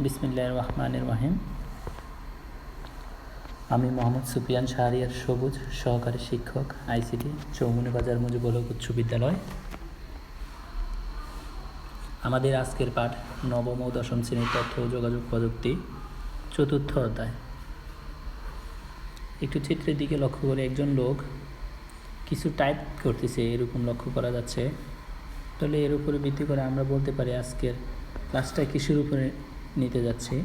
বিসমিল্লাহির রহমানির রহিম। আমি মোহাম্মদ সুফিয়ান শাহরিয়ার সবুজ, সহকারী শিক্ষক আইসিটি, চৌমুনিবাজার মুজিবুল হক উচ্চ বিদ্যালয়। আমাদের আজকের পাঠ নবম ও দশম শ্রেণীর তথ্য ও যোগাযোগ প্রযুক্তি, চতুর্থ অধ্যায়। একটু চিত্রের দিকে লক্ষ্য করে একজন লোক কিছু টাইপ করতেছে, এরকম লক্ষ্য করা যাচ্ছে। তাহলে এর উপরে ভিত্তি করে আমরা বলতে পারি আজকের ক্লাসটা কিসের উপরে নিতে যাচ্ছি।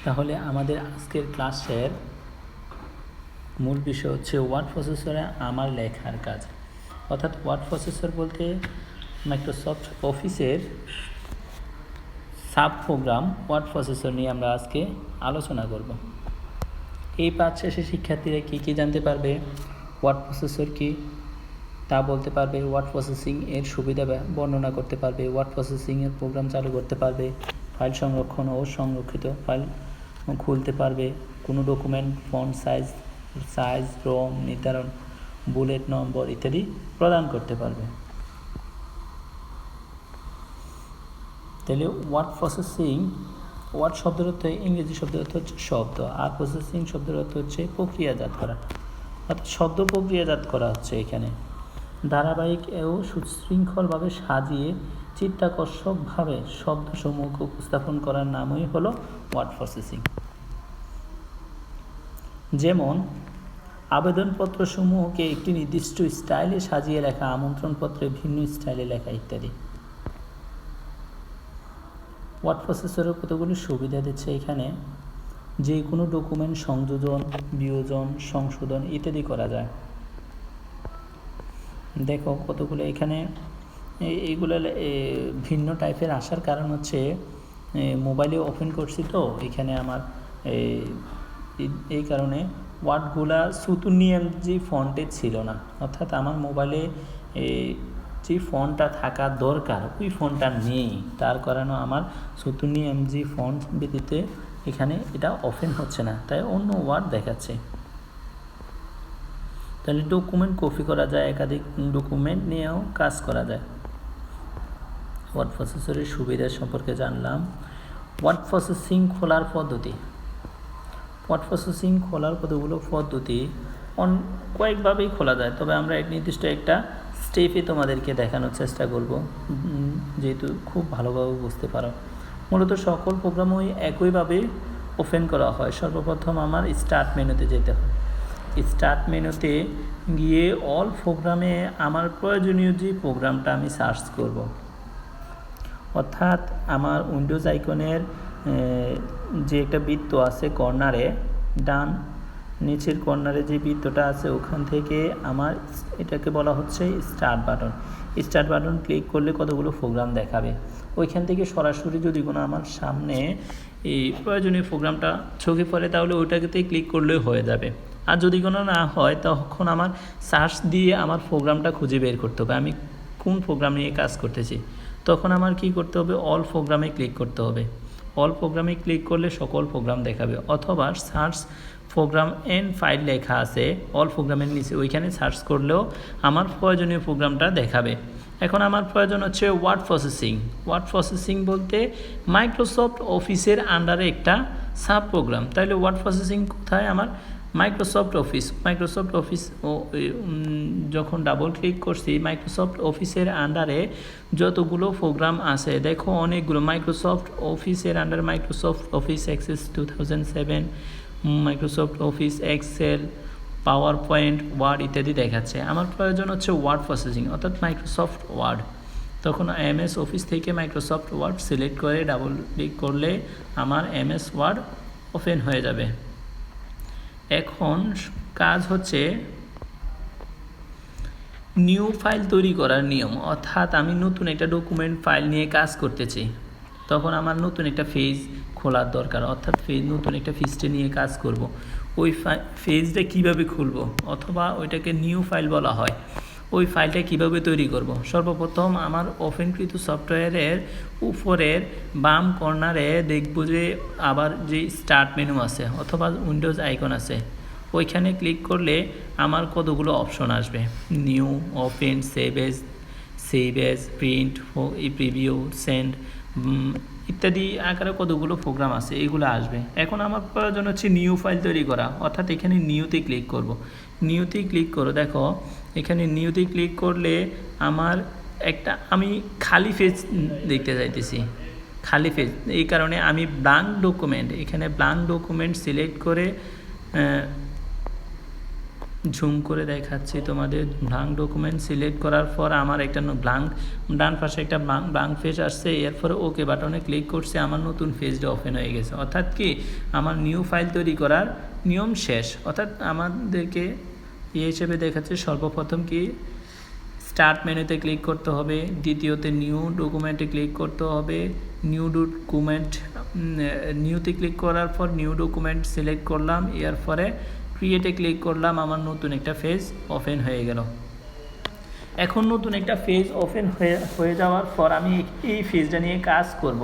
তাহলে আমাদের আজকের ক্লাসের মূল বিষয় হচ্ছে ওয়ার্ড প্রসেসরে আমার লেখার কাজ। অর্থাৎ ওয়ার্ড প্রসেসর বলতে মাইক্রোসফট অফিসের সাব প্রোগ্রাম ওয়ার্ড প্রসেসর নিয়ে আমরা আজকে আলোচনা করব। এই পাঠ শেষে শিক্ষার্থীরা কী জানতে পারবে, ওয়ার্ড প্রসেসর কী তা বলতে পারবে, ওয়ার্ড প্রসেসিং এর সুবিধা বর্ণনা করতে পারবে, ওয়ার্ড প্রসেসিং এর প্রোগ্রাম চালু করতে পারবে, ফাইল সংরক্ষণ ও সংরক্ষিত ফাইল খুলতে পারবে, কোনো ডকুমেন্ট ফন্ট সাইজ রং নির্ধারণ, বুলেট নম্বর ইত্যাদি প্রদান করতে পারবে। তাহলে ওয়ার্ড প্রসেসিং, ওয়ার্ড শব্দের অর্থ ইংরেজি শব্দের অর্থ হচ্ছে শব্দ, আর প্রসেসিং শব্দের অর্থ হচ্ছে প্রক্রিয়াজাত করা, অর্থাৎ শব্দ প্রক্রিয়াজাত করা হচ্ছে এখানে। ধারাবাহিক ও সুশৃঙ্খলভাবে সাজিয়ে চিত্তাকর্ষকভাবে শব্দসমূহকে উপস্থাপন করার নামই হলো ওয়ার্ড প্রসেসিং। যেমন আবেদনপত্রসমূহকে একটি নির্দিষ্ট স্টাইলে সাজিয়ে লেখা, আমন্ত্রণপত্রে ভিন্ন স্টাইলে লেখা ইত্যাদি। ওয়ার্ড প্রসেসরের কতগুলি সুবিধা দিচ্ছে এখানে। যে কোনো ডকুমেন্ট সংযোজন, বিয়োজন, সংশোধন ইত্যাদি করা যায়। দেখো কতগুলো এখানে এইগুলো ভিন্ন টাইপের আসার কারণ হচ্ছে মোবাইলে ওপেন করছি তো এখানে আমার এই কারণে ওয়ার্ডগুলা সুতুনিয়াম যে ফন্টে ছিল না, অর্থাৎ আমার মোবাইলে যে ফন্টটা থাকা দরকার ওই ফন্টটা নেই, তার কারণে আমার সুতুনিয়াম যে ফন্ট ব্যতীত এখানে এটা ওপেন হচ্ছে না, তাই অন্য ওয়ার্ড দেখাচ্ছে। তাহলে ডকুমেন্ট কপি করা যায়, একাধিক ডকুমেন্ট নিয়েও কাজ করা যায়। ওয়ার্ড প্রসেসরের সুবিধা সম্পর্কে জানলাম। ওয়ার্ড প্রসেসিং খোলার পদ্ধতি। ওয়ার্ড প্রসেসিং খোলার কতগুলো পদ্ধতি, কয়েকভাবেই খোলা যায়, তবে আমরা এক নির্দিষ্ট একটা স্টেপে তোমাদেরকে দেখানোর চেষ্টা করব, যেহেতু খুব ভালোভাবে বুঝতে পারো। মূলত সকল প্রোগ্রামই একইভাবে ওপেন করা হয়। সর্বপ্রথম আমার স্টার্ট মেনুতে যেতে হয়। স্টার্ট মেনুতে গিয়ে অল প্রোগ্রামে আমার প্রয়োজনীয় যে প্রোগ্রামটা আমি সার্চ করব, অর্থাৎ আমার উইন্ডোজ আইকনের যে একটা বৃত্ত আছে কর্নারে, ডান নিচের কর্নারে যে বৃত্তটা আছে ওখান থেকে আমার এটাকে বলা হচ্ছে start button. Start button click করলে কতগুলো প্রোগ্রাম দেখাবে। ওইখান থেকে সরাসরি যদি কোনো আমার সামনে এই প্রয়োজনীয় প্রোগ্রামটা চোখে পড়ে তাহলে ওইটাকে ক্লিক করলেই হয়ে যাবে। আর যদি কোনো না হয় তখন আমার সার্চ দিয়ে আমার প্রোগ্রামটা খুঁজে বের করতে হবে, আমি কোন প্রোগ্রাম নিয়ে কাজ করতেছি। তখন আমার কি করতে হবে, অল প্রোগ্রামে ক্লিক করতে হবে। অল প্রোগ্রামে ক্লিক করলে সকল প্রোগ্রাম দেখাবে, অথবা সার্চ প্রোগ্রাম এন্ড ফাইল লেখা আছে অল প্রোগ্রামের নিচে, ওইখানে সার্চ করলেও আমার প্রয়োজনীয় প্রোগ্রামটা দেখাবে। এখন আমার প্রয়োজন হচ্ছে ওয়ার্ড প্রসেসিং। ওয়ার্ড প্রসেসিং বলতে মাইক্রোসফট অফিসের আন্ডারে একটা সাব প্রোগ্রাম। তাহলে ওয়ার্ড প্রসেসিং কোথায়, আমার মাইক্রোসফট অফিস যখন ডাবল ক্লিক করছি মাইক্রোসফট অফিসের আন্ডারে যতগুলো প্রোগ্রাম আছে দেখো অনেকগুলো। মাইক্রোসফট অফিসের আন্ডারে Microsoft Office Access 2007, Microsoft Office Excel, PowerPoint, Word ইত্যাদি দেখাচ্ছে। আমার প্রয়োজন হচ্ছে ওয়ার্ড প্রসেসিং অর্থাৎ মাইক্রোসফট ওয়ার্ড। তখন এমএস অফিস থেকে মাইক্রোসফট ওয়ার্ড সিলেক্ট করে ডাবল ক্লিক করলে আমার এমএস ওয়ার্ড ওপেন হয়ে যাবে। এখন কাজ হচ্ছে নিউ ফাইল তৈরি করার নিয়ম, অর্থাৎ আমি নতুন একটা ডকুমেন্ট ফাইল নিয়ে কাজ করতেছি, তখন আমার নতুন একটা পেজ খোলার দরকার, অর্থাৎ নতুন একটা পেজটা নিয়ে কাজ করব। ওই পেজটা কিভাবে খুলব, অথবা ওইটাকে নিউ ফাইল বলা হয়। ওই ফাইলটা কিভাবে তৈরি করব, সর্বপ্রথম আমার ওপেনকৃত সফটওয়্যারের উপরের বাম কর্নারে দেখব যে আবার যে স্টার্ট মেনু আছে অথবা উইন্ডোজ আইকন আছে, ওইখানে ক্লিক করলে আমার কতগুলো অপশন আসবে, new, open, save save age, print, preview, send ইত্যাদি আকারে কতগুলো প্রোগ্রাম আছে, এগুলো আসবে। এখন আমার প্রয়োজন হচ্ছে নিউ ফাইল তৈরি করা, অর্থাৎ এখানে নিউতে ক্লিক করব। নিউতে ক্লিক করো, দেখো এখানে নিউতে ক্লিক করলে আমার আমি খালি পেজ দেখতে চাইতেছি, খালি পেজ। এই কারণে আমি ব্ল্যাঙ্ক ডকুমেন্ট, এখানে ব্ল্যাঙ্ক ডকুমেন্ট সিলেক্ট করে ঝুম করে দেখাচ্ছি তোমাদের। ব্ল্যাঙ্ক ডকুমেন্ট সিলেক্ট করার পর আমার একটা ব্ল্যাঙ্ক, ডান পাশে একটা ব্ল্যাঙ্ক পেজ আসছে। এরপরে ওকে বাটনে ক্লিক করছে, আমার নতুন পেজটা ওপেন হয়ে গেছে। অর্থাৎ কি আমার নিউ ফাইল তৈরি করার নিয়ম শেষ। অর্থাৎ আমাদেরকে হিসেবে দেখাচ্ছে সর্বপ্রথম কি স্টার্ট মেনুতে ক্লিক করতে হবে, দ্বিতীয়তে নিউ ডকুমেন্টে ক্লিক করতে হবে, নিউ ডকুমেন্ট, নিউতে ক্লিক করার পর নিউ ডকুমেন্ট সিলেক্ট করলাম, এরপরে ক্রিয়েটে ক্লিক করলাম, আমার নতুন একটা পেজ ওপেন হয়ে গেল। এখন নতুন একটা পেজ ওপেন হয়ে যাওয়ার পর আমি এই পেজটা নিয়ে কাজ করব।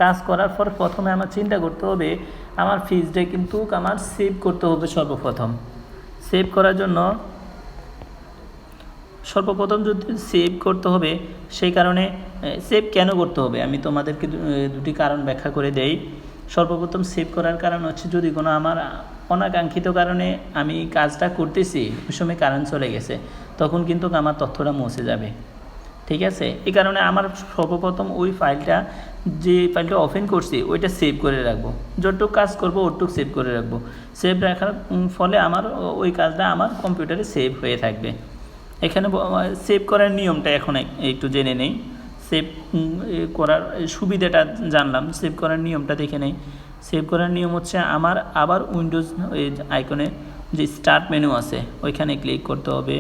কাজ করার পর প্রথমে আমার চিন্তা করতে হবে আমার পেজটা কিন্তু আমার সেভ করতে হবে। সর্বপ্রথম সেভ করার জন্য যদি সেভ করতে হবে, সেই কারণে সেভ কেন করতে হবে আমি তোমাদেরকে দুটি কারণ ব্যাখ্যা করে দেই। সর্বপ্রথম সেভ করার কারণ হচ্ছে যদি কোনো আমার অনাকাঙ্ক্ষিত কারণে আমি কাজটা করতেছি, ওই সময় কারেন্ট চলে গেছে, তখন কিন্তু আমার তথ্যটা মুছে যাবে। ঠিক আছে, এই কারণে আমার সর্বপ্রথম ওই ফাইলটা, যে ফাইলটা ওপেন করছি ওইটা সেভ করে রাখবো। যতটুকু কাজ করবো ওটুকু সেভ করে রাখবো। সেভ রাখার ফলে আমার ওই কাজটা আমার কম্পিউটারে সেভ হয়ে থাকবে। এখানে সেভ করার নিয়মটা এখন একটু জেনে নেই। সেভ করার সুবিধাটা জানলাম, সেভ করার নিয়মটা দেখে নেই। সেভ করার নিয়ম হচ্ছে আমার আবার উইন্ডোজ আইকনে যে স্টার্ট মেনু আছে ওইখানে ক্লিক করতে হবে।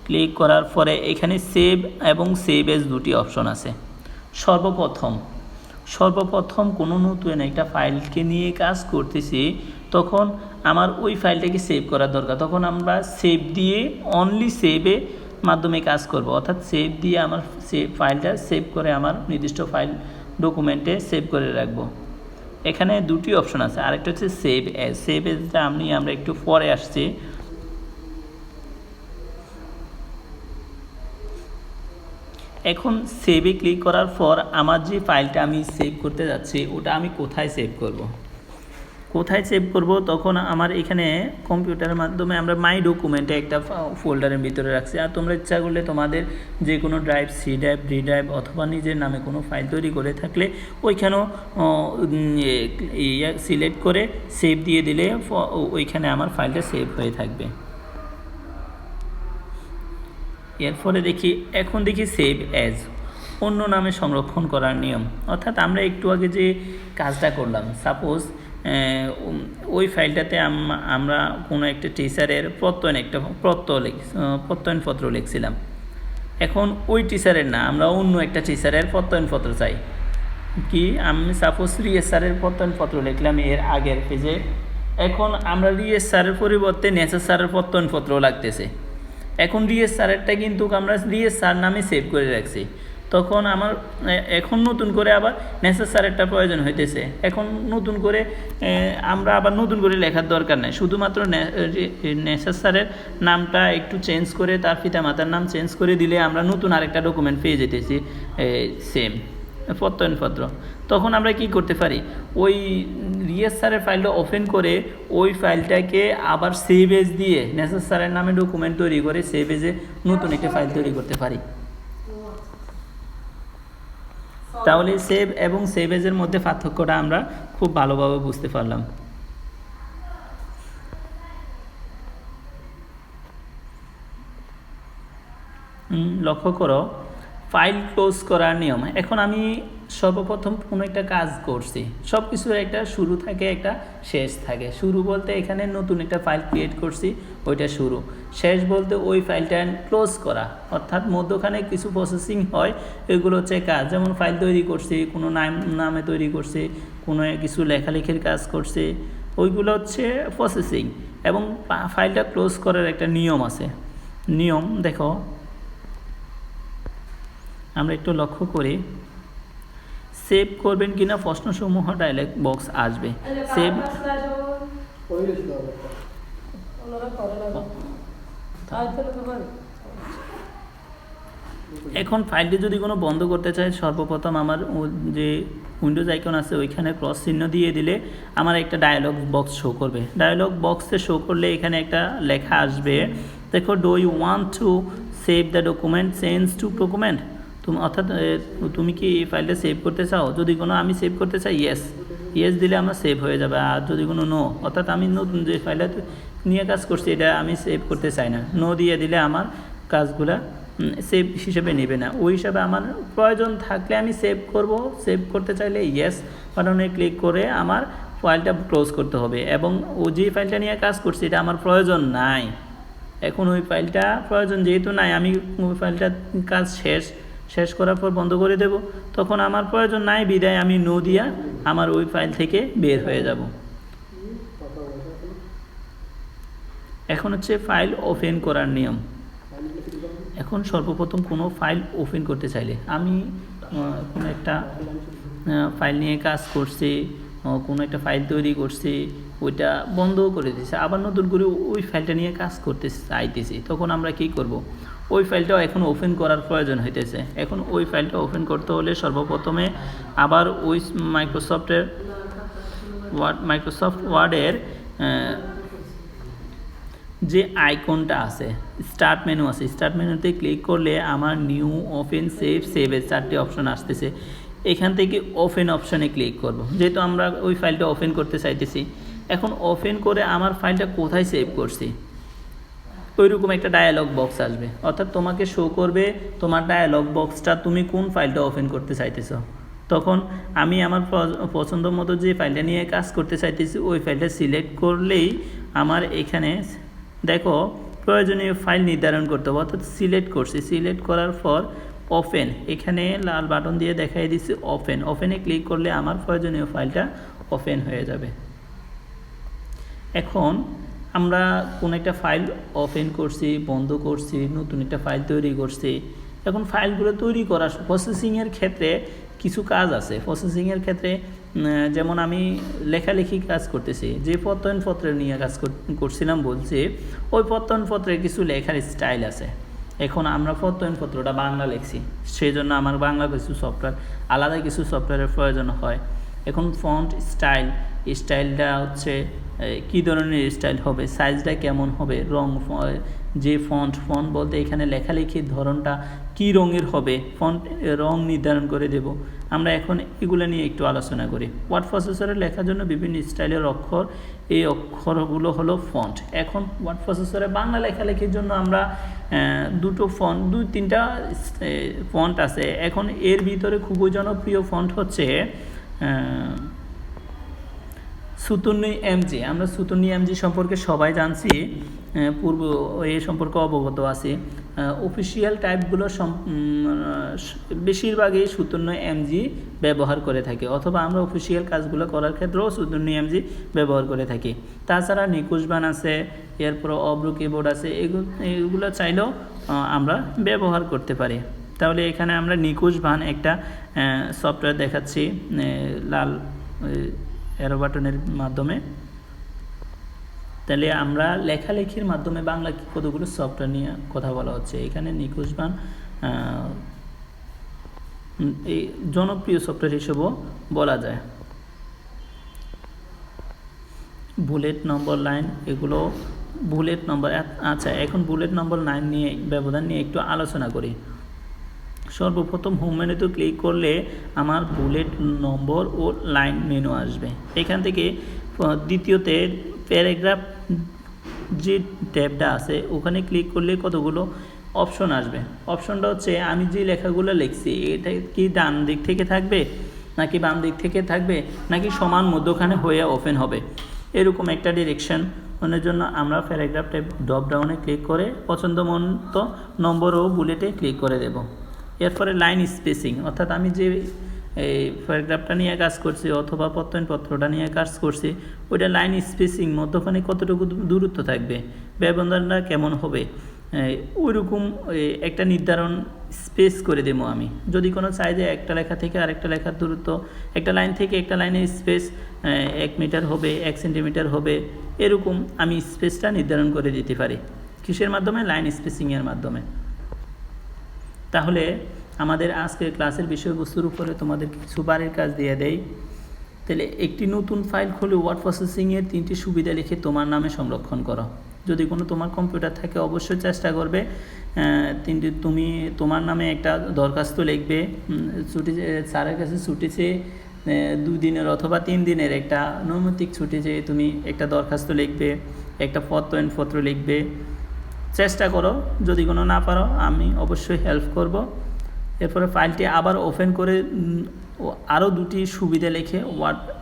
ক্লিক করার পরে এখানে সেভ এবং সেভ এজ দুটি অপশন আছে। সর্বপ্রথম কোনো নতুন একটা ফাইলকে নিয়ে কাজ করতেছি, তখন আমার ওই ফাইলটাকে সেভ করার দরকার। তখন আমরা সেভ দিয়ে অনলি সেভে মাধ্যমে কাজ করব। অর্থাৎ সেভ দিয়ে আমার ফাইলটা সেভ করে আমার নির্দিষ্ট ফাইল ডকুমেন্টে সেভ করে রাখবো। এখানে দুটি অপশন আছে, আরেকটা হচ্ছে সেভ এজ। সেভ এজটা আমরা একটু পরে আসছি। এখন সেভে ক্লিক করার পর আমার যে ফাইলটা আমি সেভ করতে যাচ্ছি ওটা আমি কোথায় সেভ করব, তখন আমার এখানে কম্পিউটারের মাধ্যমে আমরা মাই ডকুমেন্টে একটা ফোল্ডারের ভিতরে রাখছি। আর তোমরা ইচ্ছা করলে তোমাদের যে কোনো drive, C drive, D drive অথবা নিজের নামে কোনো ফাইল তৈরি করে থাকলে ওইখানেও সিলেক্ট করে সেভ দিয়ে দিলে ওইখানে আমার ফাইলটা সেভ হয়ে থাকবে। এরপরে এখন দেখি সেভ অ্যাজ, অন্য নামে সংরক্ষণ করার নিয়ম। অর্থাৎ আমরা একটু আগে যে কাজটা করলাম, সাপোজ ওই ফাইলটাতে আমরা কোনো একটা টিচারের প্রত্যয়নপত্র লিখছিলাম। এখন ওই টিচারের না, আমরা অন্য একটা টিচারের প্রত্যয়নপত্র চাই। কি আমি সাপোজ রিএস স্যারের প্রত্যয়নপত্র লিখলাম এর আগের পেজে। এখন আমরা রিএস স্যারের পরিবর্তে নেসার স্যারের প্রত্যয়নপত্র লাগতেছে। এখন রিএস স্যারেরটা কিন্তু আমরা রিএস স্যার নামে সেভ করে রাখছি। তখন আমার এখন নতুন করে আবার নেসার স্যারেরটা প্রয়োজন হইতেছে। এখন নতুন করে আমরা আবার নতুন করে লেখার দরকার নেই, শুধুমাত্র নেসার স্যারের নামটা একটু চেঞ্জ করে তার পিতামাতার নাম চেঞ্জ করে দিলে আমরা নতুন আরেকটা ডকুমেন্ট পেয়ে যেতেছি সেম প্রত্যয়নপত্র। তখন আমরা কি করতে পারি, ওই রিএস স্যারের ফাইলটা ওপেন করে ওই ফাইলটাকে আবার সেভ এজ দিয়ে নেসার স্যারের নামে ডকুমেন্ট তৈরি করে সেভ এজে নতুন একটা ফাইল তৈরি করতে পারি। তাহলে সেভ এবং সেভ এজের মধ্যে পার্থক্যটা আমরা খুব ভালোভাবে বুঝতে পারলাম। লক্ষ্য করো ফাইল ক্লোজ করার নিয়ম। এখন আমি সর্বপ্রথম কোনো একটা কাজ করছি, সব কিছুর একটা শুরু থাকে একটা শেষ থাকে। শুরু বলতে এখানে নতুন একটা ফাইল ক্রিয়েট করছি, ওইটা শুরু। শেষ বলতে ওই ফাইলটা ক্লোজ করা, অর্থাৎ মধ্যখানে কিছু প্রসেসিং হয়, এগুলো হচ্ছে কাজ। যেমন ফাইল তৈরি করছি, কোনো নামে তৈরি করছি, কোনো কিছু লেখালেখির কাজ করছি, ওইগুলো হচ্ছে প্রসেসিং। এবং ফাইলটা ক্লোজ করার একটা নিয়ম আছে। নিয়ম দেখো, আমরা একটু লক্ষ্য করি। সেভ করবেন কিনা প্রশ্নসমূহ ডায়লগ বক্স আসবে। সেভ এখন ফাইলটি যদি কোনো বন্ধ করতে চাই, সর্বপ্রথম আমার যে উইন্ডোজ আইকন আছে ওইখানে ক্রস চিহ্ন দিয়ে দিলে আমার একটা ডায়ালগ বক্স শো করবে। ডায়ালগ বক্সে শো করলে এখানে একটা লেখা আসবে, দেখো, do you want to save the document change to document. অর্থাৎ তুমি কি এই ফাইলটা সেভ করতে চাও? যদি কোনো আমি সেভ করতে চাই, ইয়েস দিলে আমার সেভ হয়ে যাবে। আর যদি কোনো নো, অর্থাৎ আমি নতুন যে ফাইলটা নিয়ে কাজ করছি এটা আমি সেভ করতে চাই না, নো দিয়ে দিলে আমার কাজগুলা সেভ হিসেবে নেবে না। ওই হিসাবে আমার প্রয়োজন থাকলে আমি সেভ করব, সেভ করতে চাইলে ইয়েস বাটনে ক্লিক করে আমার ফাইলটা ক্লোজ করতে হবে। এবং ও যে ফাইলটা নিয়ে কাজ করছি এটা আমার প্রয়োজন নাই, এখন ওই ফাইলটা প্রয়োজন যেহেতু নাই, আমি ওই ফাইলটা কাজ শেষ করার পর বন্ধ করে দেব। তখন আমার প্রয়োজন নাই বিদায় আমি নো দিয়া আমার ওই ফাইল থেকে বের হয়ে যাব। এখন হচ্ছে ফাইল ওপেন করার নিয়ম। এখন সর্বপ্রথম কোনো ফাইল ওপেন করতে চাইলে, আমি কোনো একটা ফাইল নিয়ে কাজ করছি, কোনো একটা ফাইল তৈরি করছি, ওইটা বন্ধও করে দিয়েছি, আবার নতুন করে ওই ফাইলটা নিয়ে কাজ করতে চাইতেছি, তখন আমরা কি করব? ওই ফাইলটাও এখন ওপেন করার প্রয়োজন হইতেছে। এখন ওই ফাইলটা ওপেন করতে হলে সর্বপ্রথমে আবার ওই মাইক্রোসফট ওয়ার্ডের যে আইকনটা আছে, স্টার্ট মেনু আছে, স্টার্ট মেনুতে ক্লিক করলে আমার নিউ, ওপেন, সেভের 4টি অপশন আসতেছে। এখান থেকে ওপেন অপশানে ক্লিক করব, যেহেতু আমরা ওই ফাইলটা ওপেন করতে চাইতেছি। এখন ওপেন করে আমার ফাইলটা কোথায় সেভ করছি ওইরকম একটা ডায়ালগ বক্স আসবে, অর্থাৎ তোমাকে শো করবে তোমার ডায়ালগ বক্সটা তুমি কোন ফাইলটা ওপেন করতে চাইতেছ। তখন আমি আমার পছন্দ মতো যে ফাইলটা নিয়ে কাজ করতে চাইতেছি ওই ফাইলটা সিলেক্ট করলেই আমার এখানে দেখো প্রয়োজনীয় ফাইল নির্ধারণ করতে হবে, অর্থাৎ সিলেক্ট করছি। সিলেক্ট করার পর ওপেন, এখানে লাল বাটন দিয়ে দেখাই দিচ্ছি ওপেনে ক্লিক করলে আমার প্রয়োজনীয় ফাইলটা ওপেন হয়ে যাবে। এখন আমরা কোন একটা ফাইল ওপেন করছি, বন্ধ করছি, নতুন একটা ফাইল তৈরি করছি। এখন ফাইলগুলো তৈরি করার প্রসেসিংয়ের ক্ষেত্রে কিছু কাজ আছে। প্রসেসিংয়ের ক্ষেত্রে যেমন আমি লেখালেখি কাজ করতেছি, যে প্রত্যয়নপত্র নিয়ে কাজ করছিলাম বলছি, ওই প্রত্যয়নপত্রের কিছু লেখার স্টাইল আছে। এখন আমরা প্রত্যয়নপত্রটা বাংলা লিখছি, সেই জন্য আমার বাংলা কিছু সফটওয়্যার, আলাদা কিছু সফটওয়্যারের প্রয়োজন হয়। এখন ফন্ট স্টাইলটা হচ্ছে কী ধরনের স্টাইল হবে, সাইজটা কেমন হবে, যে ফন্ট বলতে এখানে লেখালেখির ধরনটা কী রঙের হবে, রং নির্ধারণ করে দেব। আমরা এখন এগুলো নিয়ে একটু আলোচনা করি। ওয়ার্ড প্রসেসরে লেখার জন্য বিভিন্ন স্টাইলের অক্ষর, এই অক্ষরগুলো হলো ফন্ট। এখন ওয়ার্ড প্রসেসরে বাংলা লেখালেখির জন্য আমরা দুই তিনটা ফন্ট আছে। এখন এর ভিতরে খুবই জনপ্রিয় ফন্ট হচ্ছে 57 mg। আমরা 57 mg সম্পর্কে সবাই জানছি, এ সম্পর্কে অবগত আছি। অফিসিয়াল টাইপগুলো বেশিরভাগই 57 mg ব্যবহার করে থাকে, অথবা আমরা অফিসিয়াল কাজগুলো করার ক্ষেত্রেও 57 mg ব্যবহার করে থাকি। তাছাড়া নিকুশ বান আছে, এরপর অব্রু কিবোর্ড আছে, এগুলো চাইলেও আমরা ব্যবহার করতে পারি। তাহলে এখানে আমরা নিকুশ বান একটা সফটওয়্যার দেখাচ্ছি লাল অ্যারো বাটনের মাধ্যমে। তাহলে আমরা লেখালেখির মাধ্যমে বাংলা কতগুলো সফটওয়্যার নিয়ে কথা বলা হচ্ছে। এখানে নিকুশ বান এই জনপ্রিয় সফটওয়্যার হিসেবেও বলা যায়। বুলেট নম্বর লাইন, এগুলো বুলেট নম্বর। আচ্ছা, এখন বুলেট নম্বর 9 নিয়ে ব্যবধান নিয়ে একটু আলোচনা করি। সর্বপ্রথম হোম মেনুতে ক্লিক করলে আমার বুলেট নম্বর ও লাইন মেনু আসবে। এখান থেকে দ্বিতীয়তে প্যারাগ্রাফ যে ট্যাবটা আছে ওখানে ক্লিক করলে কতগুলো অপশন আসবে। অপশনটা হচ্ছে আমি যে লেখাগুলো লিখছি এটা কি ডান দিক থেকে থাকবে নাকি বাম দিক থেকে থাকবে নাকি সমান মধ্যখানে হয়ে ওপেন হবে, এরকম একটা ডিরেকশন ওনার জন্য আমরা প্যারাগ্রাফ ট্যাব ড্রপ ডাউনে ক্লিক করে পছন্দ মতো নম্বর ও বুলেটে ক্লিক করে দেব। এরপরে লাইন স্পেসিং, অর্থাৎ আমি যে এই প্যারাগ্রাফটা নিয়ে কাজ করছি অথবা প্রত্যয়নপত্রটা নিয়ে কাজ করছি ওইটা লাইন স্পেসিং মধ্যখানে কতটুকু দূরত্ব থাকবে, ব্যবধানটা কেমন হবে, ওইরকম একটা নির্ধারণ স্পেস করে দেবো আমি। যদি কোনো চাই যে একটা লেখা থেকে আরেকটা লেখার দূরত্ব, একটা লাইন থেকে একটা লাইনের স্পেস 1 মিটার হবে, 1 সেন্টিমিটার হবে, এরকম আমি স্পেসটা নির্ধারণ করে দিতে পারি। কিসের মাধ্যমে? লাইন স্পেসিংয়ের মাধ্যমে। তাহলে আমাদের আজকের ক্লাসের বিষয়বস্তুর উপরে তোমাদের কিছু বাড়ির কাজ দিয়ে দেই। তাহলে একটি নতুন ফাইল খুলে ওয়ার্ড প্রসেসিংয়ের 3টি সুবিধা লিখে তোমার নামে সংরক্ষণ করো। যদি কোনো তোমার কম্পিউটার থাকে অবশ্যই চেষ্টা করবে তুমি তোমার নামে একটা দরখাস্ত লিখবে, ছুটি স্যারের কাছে ছুটি চেয়ে 2 দিনের অথবা 3 দিনের একটা নৈমিত্তিক ছুটি চেয়ে তুমি একটা দরখাস্ত লিখবে, একটা প্রত্যয়নপত্র লিখবে। চেষ্টা করো, যদি কোনো না পারো আমি অবশ্যই হেল্প করব। এরপরে ফাইলটি আবার ওপেন করে আরও 2টি সুবিধা লিখে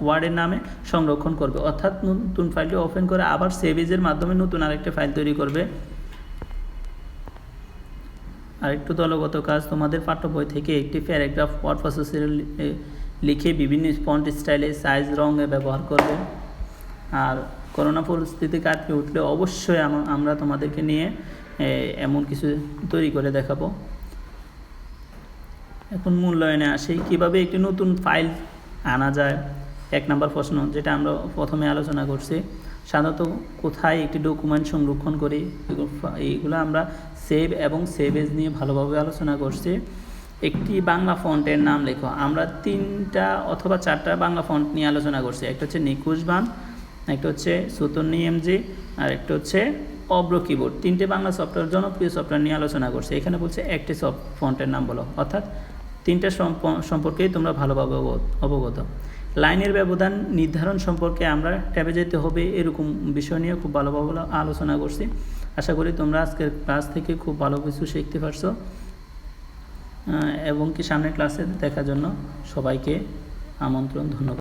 ওয়ার্ডের নামে সংরক্ষণ করবে, অর্থাৎ নতুন ফাইলটি ওপেন করে আবার সেভ এজের মাধ্যমে নতুন আরেকটা ফাইল তৈরি করবে। আরেকটু দলগত কাজ, তোমাদের পাঠ্য বই থেকে একটি প্যারাগ্রাফ ওয়ার্ড প্রসেসরে লিখে বিভিন্ন ফন্ট স্টাইলে, সাইজ, রঙে ব্যবহার করবে। আর করোনা পরিস্থিতি কাটিয়ে উঠলে অবশ্যই আমরা তোমাদেরকে নিয়ে এমন কিছু তৈরি করে দেখাবো। এখন মূল্যায়নে আসি, কীভাবে একটি নতুন ফাইল আনা যায়। 1 নম্বর প্রশ্ন, যেটা আমরা প্রথমে আলোচনা করছি, সাধারণত কোথায় একটি ডকুমেন্ট সংরক্ষণ করি, এইগুলো আমরা সেভ এবং সেভ এজ নিয়ে ভালোভাবে আলোচনা করছি। একটি বাংলা ফন্টের নাম লেখো। আমরা 3টা অথবা 4টা বাংলা ফন্ট নিয়ে আলোচনা করছি। একটা হচ্ছে নিকুশ বান, একটা হচ্ছে সুতন্নি এমজি, আর একটা হচ্ছে অব্র কিবোর্ড। 3টে বাংলা সফটওয়্যার, জনপ্রিয় সফটওয়্যার নিয়ে আলোচনা করছি। এখানে বলছে একটি ফন্টের নাম বলো, অর্থাৎ 3টা সম্পর্কেই তোমরা ভালোভাবে অবগত। লাইনের ব্যবধান নির্ধারণ সম্পর্কে আমরা ট্যাবে যেতে হবে, এরকম বিষয় নিয়ে খুব ভালোভাবে আলোচনা করছি। আশা করি তোমরা আজকের ক্লাস থেকে খুব ভালো কিছু শিখতে পারছো, এবং কি সামনের ক্লাসে দেখার জন্য সবাইকে আমন্ত্রণ, ধন্যবাদ।